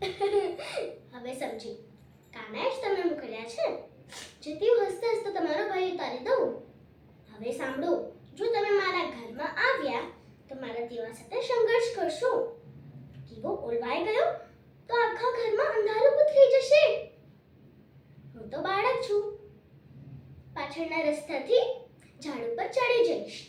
હવે સમજી. કાનાએ જ તમને મોકલ્યા છે જેથી હું હસતા હસતા તમારો ભાઈ ઉતારી દઉં. હવે સાંભળો, જો તમે મારા ઘરમાં આવ્યા તો મારા દેવા સાથે સંઘર્ષ કરશો. દીવો ઓલવાઈ ગયો તો આખા ઘરમાં અંધારું થઈ જશે. હું તો બાળક છું, પાછળના રસ્તાથી ઝાડ ઉપર ચડી જઈશ.